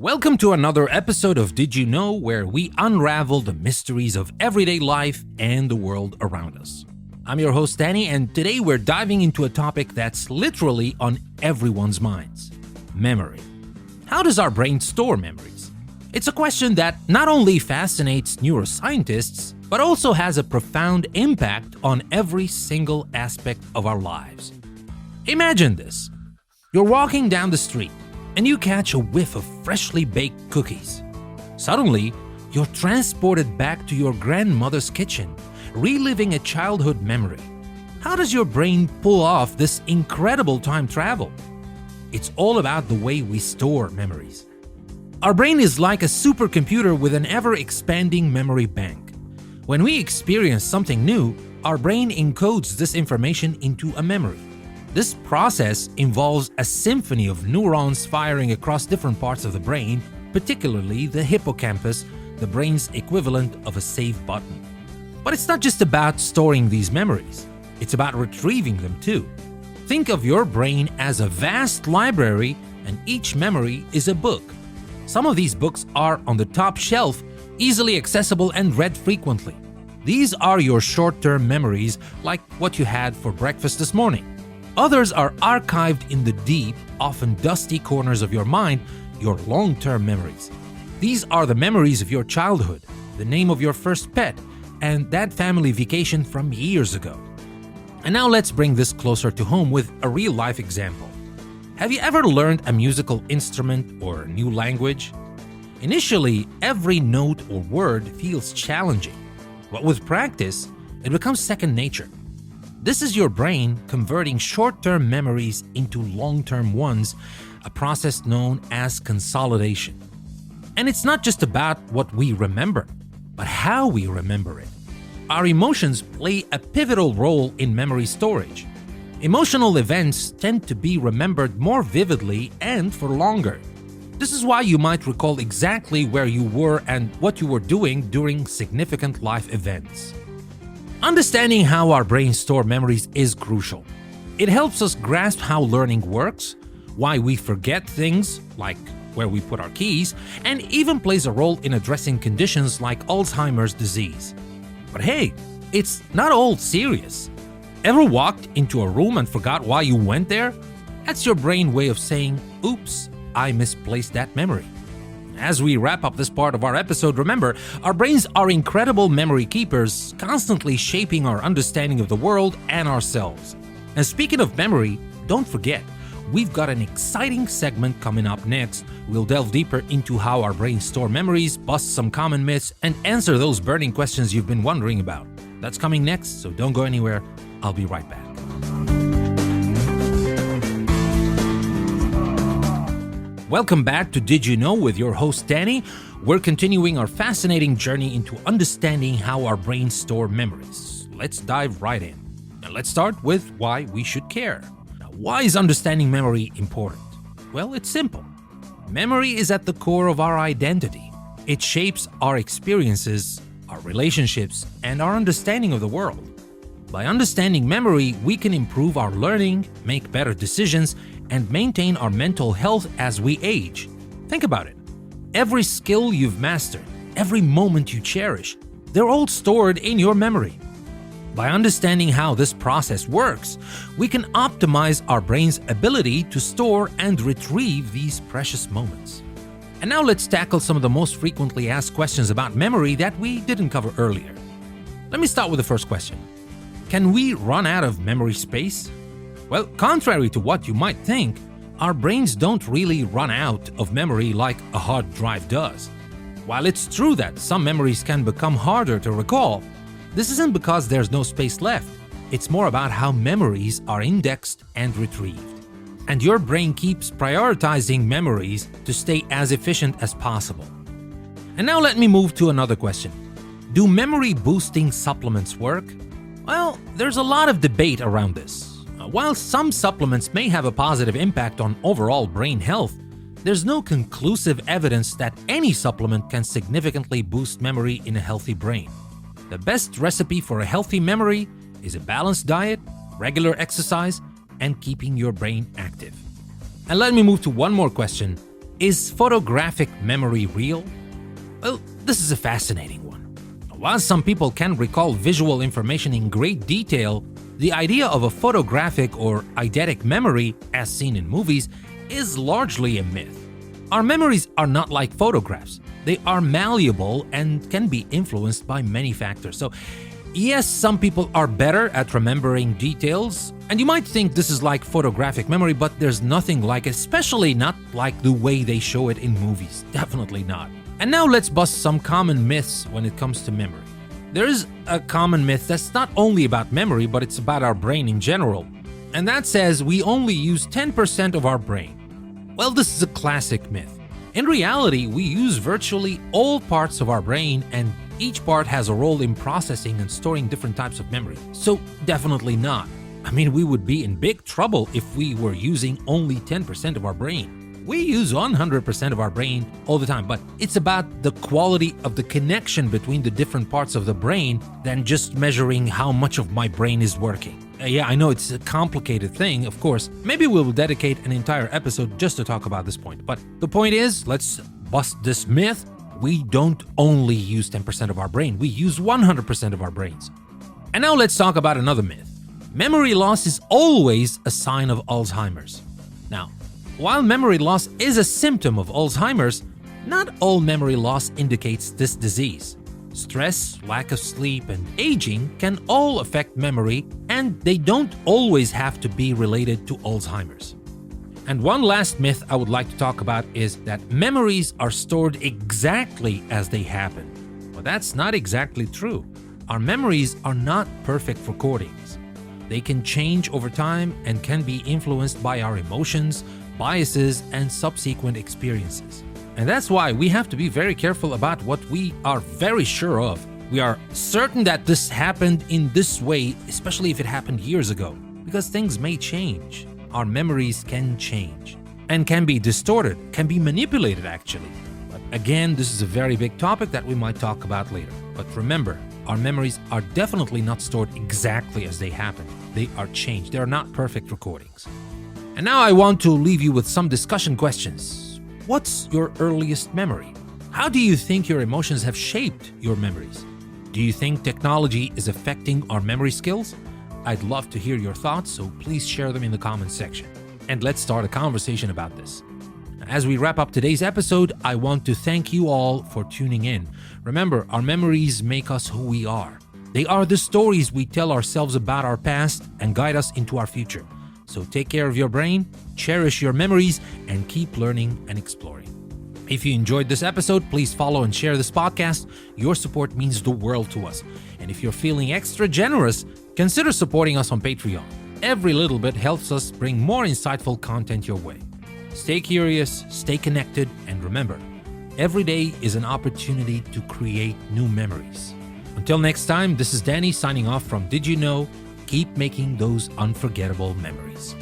Welcome to another episode of Did You Know, where we unravel the mysteries of everyday life and the world around us. I'm your host, Danny, and today we're diving into a topic that's literally on everyone's minds: memory. How does our brain store memories? It's a question that not only fascinates neuroscientists, but also has a profound impact on every single aspect of our lives. Imagine this. You're walking down the street, and you catch a whiff of freshly baked cookies. Suddenly, you're transported back to your grandmother's kitchen, reliving a childhood memory. How does your brain pull off this incredible time travel? It's all about the way we store memories. Our brain is like a supercomputer with an ever-expanding memory bank. When we experience something new, our brain encodes this information into a memory. This process involves a symphony of neurons firing across different parts of the brain, particularly the hippocampus, the brain's equivalent of a save button. But it's not just about storing these memories, it's about retrieving them too. Think of your brain as a vast library, and each memory is a book. Some of these books are on the top shelf, easily accessible and read frequently. These are your short-term memories, like what you had for breakfast this morning. Others are archived in the deep, often dusty corners of your mind, your long-term memories. These are the memories of your childhood, the name of your first pet, and that family vacation from years ago. And now let's bring this closer to home with a real-life example. Have you ever learned a musical instrument or a new language? Initially, every note or word feels challenging, but with practice, it becomes second nature. This is your brain converting short-term memories into long-term ones, a process known as consolidation. And it's not just about what we remember, but how we remember it. Our emotions play a pivotal role in memory storage. Emotional events tend to be remembered more vividly and for longer. This is why you might recall exactly where you were and what you were doing during significant life events. Understanding how our brains store memories is crucial. It helps us grasp how learning works, why we forget things, like where we put our keys, and even plays a role in addressing conditions like Alzheimer's disease. But hey, it's not all serious. Ever walked into a room and forgot why you went there? That's your brain way of saying, oops, I misplaced that memory. As we wrap up this part of our episode, remember, our brains are incredible memory keepers, constantly shaping our understanding of the world and ourselves. And speaking of memory, don't forget, we've got an exciting segment coming up next. We'll delve deeper into how our brains store memories, bust some common myths, and answer those burning questions you've been wondering about. That's coming next, so don't go anywhere. I'll be right back. Welcome back to Did You Know with your host Danny. We're continuing our fascinating journey into understanding how our brains store memories. Let's dive right in. And let's start with why we should care. Now, why is understanding memory important? Well, it's simple. Memory is at the core of our identity. It shapes our experiences, our relationships, and our understanding of the world. By understanding memory, we can improve our learning, make better decisions, and maintain our mental health as we age. Think about it. Every skill you've mastered, every moment you cherish, they're all stored in your memory. By understanding how this process works, we can optimize our brain's ability to store and retrieve these precious moments. And now let's tackle some of the most frequently asked questions about memory that we didn't cover earlier. Let me start with the first question. Can we run out of memory space? Well, contrary to what you might think, our brains don't really run out of memory like a hard drive does. While it's true that some memories can become harder to recall, this isn't because there's no space left. It's more about how memories are indexed and retrieved. And your brain keeps prioritizing memories to stay as efficient as possible. And now let me move to another question. Do memory-boosting supplements work? Well, there's a lot of debate around this. While some supplements may have a positive impact on overall brain health, there's no conclusive evidence that any supplement can significantly boost memory in a healthy brain. The best recipe for a healthy memory is a balanced diet, regular exercise, and keeping your brain active. And let me move to one more question. Is photographic memory real? Well, this is a fascinating one. While some people can recall visual information in great detail, the idea of a photographic or eidetic memory, as seen in movies, is largely a myth. Our memories are not like photographs. They are malleable and can be influenced by many factors. So, yes, some people are better at remembering details, and you might think this is like photographic memory, but there's nothing like it, especially not like the way they show it in movies. Definitely not. And now let's bust some common myths when it comes to memory. There is a common myth that's not only about memory, but it's about our brain in general. And that says we only use 10% of our brain. Well, this is a classic myth. In reality, we use virtually all parts of our brain, and each part has a role in processing and storing different types of memory. So definitely not. I mean, we would be in big trouble if we were using only 10% of our brain. We use 100% of our brain all the time, but it's about the quality of the connection between the different parts of the brain than just measuring how much of my brain is working. Yeah, I know it's a complicated thing, of course. Maybe we'll dedicate an entire episode just to talk about this point. But the point is, let's bust this myth. We don't only use 10% of our brain, we use 100% of our brains. And now let's talk about another myth. Memory loss is always a sign of Alzheimer's. Now, while memory loss is a symptom of Alzheimer's, not all memory loss indicates this disease. Stress, lack of sleep, and aging can all affect memory, and they don't always have to be related to Alzheimer's. And one last myth I would like to talk about is that memories are stored exactly as they happen. Well, that's not exactly true. Our memories are not perfect recordings. They can change over time and can be influenced by our emotions, biases, and subsequent experiences. And that's why we have to be very careful about what we are very sure of. We are certain that this happened in this way, especially if it happened years ago, because things may change. Our memories can change and can be distorted, can be manipulated actually. But again, this is a very big topic that we might talk about later. But remember, our memories are definitely not stored exactly as they happened. They are changed. They are not perfect recordings. And now I want to leave you with some discussion questions. What's your earliest memory? How do you think your emotions have shaped your memories? Do you think technology is affecting our memory skills? I'd love to hear your thoughts, so please share them in the comments section. And let's start a conversation about this. As we wrap up today's episode, I want to thank you all for tuning in. Remember, our memories make us who we are. They are the stories we tell ourselves about our past and guide us into our future. So take care of your brain, cherish your memories, and keep learning and exploring. If you enjoyed this episode, please follow and share this podcast. Your support means the world to us. And if you're feeling extra generous, consider supporting us on Patreon. Every little bit helps us bring more insightful content your way. Stay curious, stay connected, and remember, every day is an opportunity to create new memories. Until next time, this is Danny signing off from Did You Know? Keep making those unforgettable memories.